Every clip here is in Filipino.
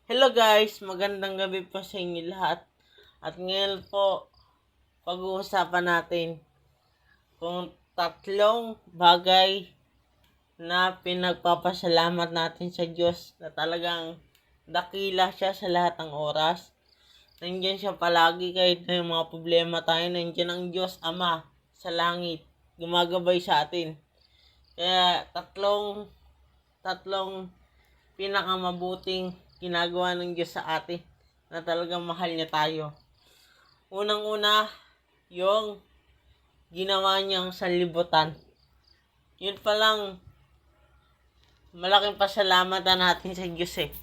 Hello guys, magandang gabi po sa inyo lahat. At ngayon po, pag-uusapan natin kung tatlong bagay na pinagpapasalamat natin sa Diyos na talagang dakila siya sa lahat ng oras. Nandiyan siya palagi kahit may mga problema tayo. Nandiyan ang Diyos Ama sa langit, gumagabay sa atin. Kaya tatlong pinakamabuting ginagawa ng Diyos sa atin na talagang mahal niya tayo. Unang-una, yung ginawa niyang sanlibutan. Yun pa lang, malaking pasalamatan natin sa Diyos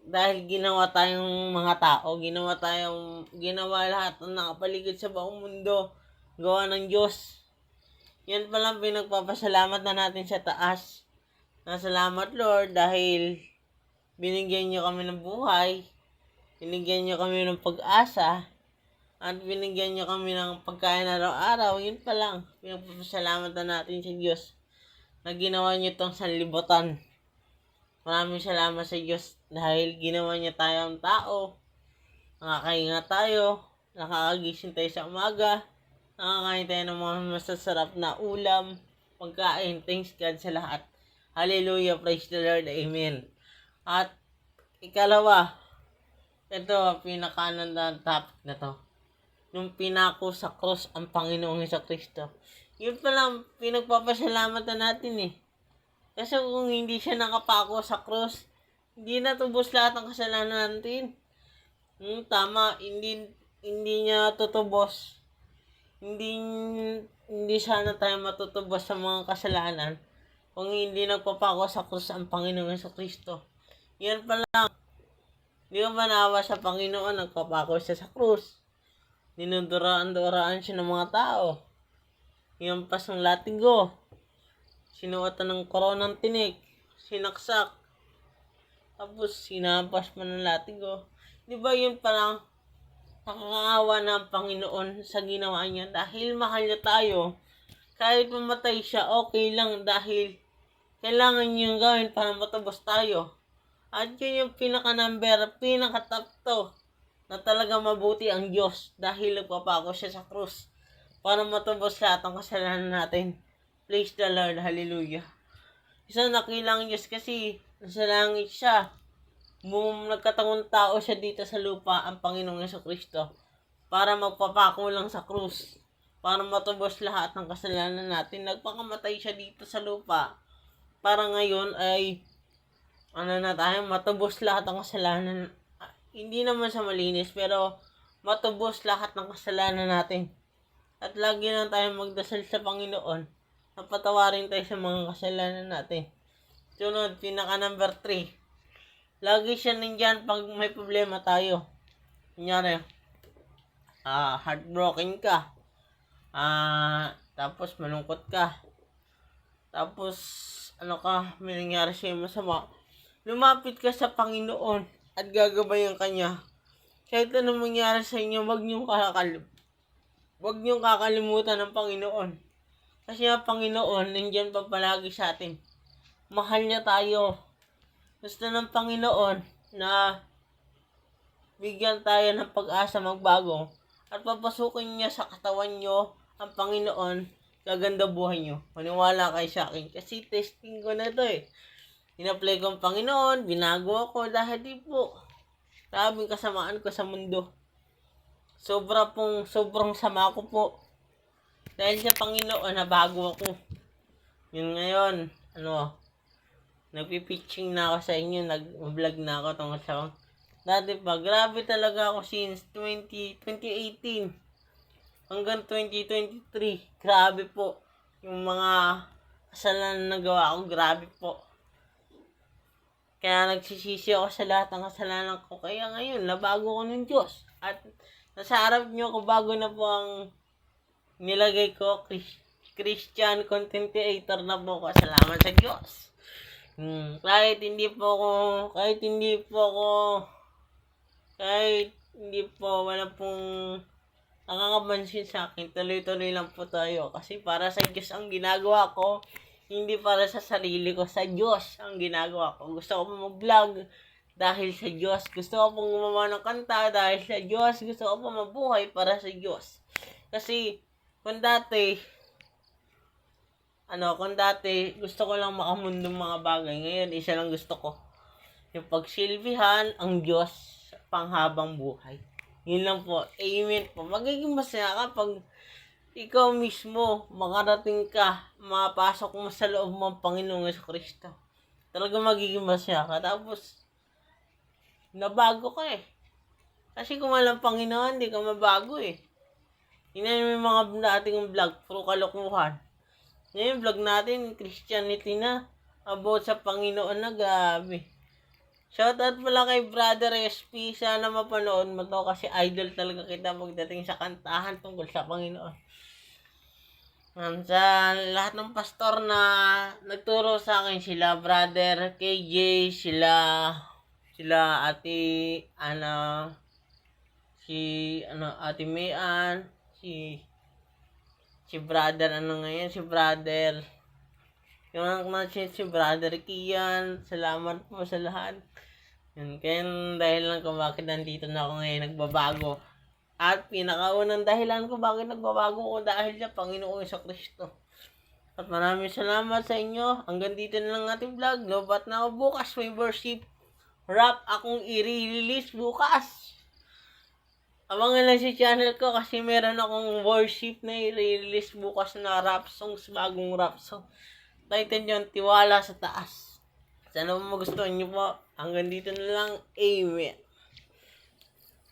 Dahil ginawa tayong mga tao, ginawa lahat ng nakapaligid sa buong mundo, gawa ng Diyos. Yan pa lang pinagpapasalamat na natin sa taas. Salamat Lord dahil binigyan niyo kami ng buhay, binigyan niyo kami ng pag-asa, at binigyan niyo kami ng pagkain araw-araw. Yun pa lang, pinagpapasalamat na natin sa Diyos na ginawa niyo itong sanlibutan. Maraming salamat sa Diyos dahil ginawa niya tayong tao, nakakahinga tayo, nakakagising tayo sa umaga, nakakain tayo ng mga masasarap na ulam, pagkain. Thanks God sa lahat. Hallelujah, praise the Lord, amen. At ikalawa, ito pinaka-topic na to. Nung pinako sa cross ang Panginoong Hesukristo. Yun palang pinagpapasalamat na natin Kasi kung hindi siya nakapako sa cross, hindi natubos lahat ng kasalanan natin. Tama, hindi niya tutubos. Hindi sana tayo matutubos sa mga kasalanan kung hindi nagpapako sa cross ang Panginoong Hesukristo. Yan pala. Di ba manawa sa Panginoon, nagpapako siya sa krus. Dinuduraan-duraan siya ng mga tao. Hinampas ng latigo. Sinuotan ng koronang tinik. Sinaksak. Tapos sinampas pa ng latigo. Di ba yun palang nakakaawa ng Panginoon sa ginawa niya dahil mahal niya tayo. Kahit mamatay siya, okay lang dahil kailangan niyang gawin para matubos tayo. At yun yung pinaka-top to na talaga mabuti ang Diyos dahil nagpapako siya sa krus para matubos lahat ng kasalanan natin. Praise the Lord, hallelujah. Isang nakilang Diyos kasi nasa langit siya. Nagkatangong tao siya dito sa lupa, ang Panginoong Hesukristo, para magpapako lang sa krus, para matubos lahat ng kasalanan natin. Nagpakamatay siya dito sa lupa para ngayon ay matubos lahat ng kasalanan. Hindi naman sa malinis, pero matubos lahat ng kasalanan natin. At lagi na tayo magdasal sa Panginoon na patawarin tayo sa mga kasalanan natin. Sunod, pinaka-number 3. Lagi siya nandyan pag may problema tayo. Kunyari, heartbroken ka. Tapos malungkot ka. Tapos, may nangyari sa'yo masama. Lumapit ka sa Panginoon at gagabayan ka niya. Kahit anong mangyari sa inyo, huwag niyong kakalimutan ng Panginoon. Kasi ang Panginoon, nandiyan pa palagi sa atin. Mahal niya tayo. Gusto ng Panginoon na bigyan tayo ng pag-asa magbago at papasukin niya sa katawan niyo ang Panginoon, gaganda buhay niyo. Maniwala kayo sa akin kasi testing ko na ito In-apply ko ang Panginoon, binago ako dahil di po. Sabing kasamaan ko sa mundo. Sobrang sama ko po. Dahil sa Panginoon, nabago ako. Yun ngayon, nagpipitching na ako sa inyo, nag-vlog na ako tungkol sa dati pa, grabe talaga ako since 2018 hanggang 2023. Grabe po. Yung mga kasalanan na gawa ko, grabe po. Kaya nagsisisi ako sa lahat ng kasalanan ko. Kaya ngayon, nabago ko ng Diyos. At nasa harap nyo ko, bago na po ang nilagay ko, Christian content creator na po ko. Salamat sa Diyos. Kahit hindi po wala pong nakakapansin sa akin, tuloy-tuloy lang po tayo. Kasi para sa Diyos ang ginagawa ko. Hindi para sa sarili ko, sa Diyos ang ginagawa ko. Gusto ko mag-vlog dahil sa Diyos. Gusto ko pong gumawa ng kanta dahil sa Diyos. Gusto ko pong mabuhay para sa Diyos. Kasi, kung dati gusto ko lang makamundong mga bagay. Ngayon, isa lang gusto ko. Yung pagsilbihan ang Diyos sa panghabang buhay. Yun lang po. Amen po. Magiging masaya ka pag ikaw mismo makarating ka, mapasok mo sa loob ng Panginoong Jesucristo. Talaga magiging masaya ka. Tapos, nabago ka eh. Kasi kung walang Panginoon, hindi ka mabago eh. Tingnan mo yung mga dating vlog, puro kalokohan. Ngayon, vlog natin, Christianity na. About sa Panginoon na, gabi. Shoutout pala kay Brother SP. Sana mapanood mo to kasi idol talaga kita pagdating sa kantahan tungkol sa Panginoon. Sa lahat ng pastor na nagturo sa akin, sila Brother KJ, sila Ate Ate Mayan, si Brother si Brother yung anak natin, si Brother Kian. Salamat po sa lahat. Yun, kaya dahil lang kung bakit nandito na ako ngayon, nagbabago. At pinakaunang dahilan ko bakit nagbabago ko dahil sa Panginoong Jesucristo. At maraming salamat sa inyo. Hanggang dito na lang ating vlog. Lobat na ako bukas. May worship rap akong i-release bukas. Abangan lang si channel ko kasi meron akong worship na i-release bukas na rap songs, bagong rap song. Title yun, Tiwala sa Taas. Sana magustuhan nyo po. Hanggang dito na lang. Amen.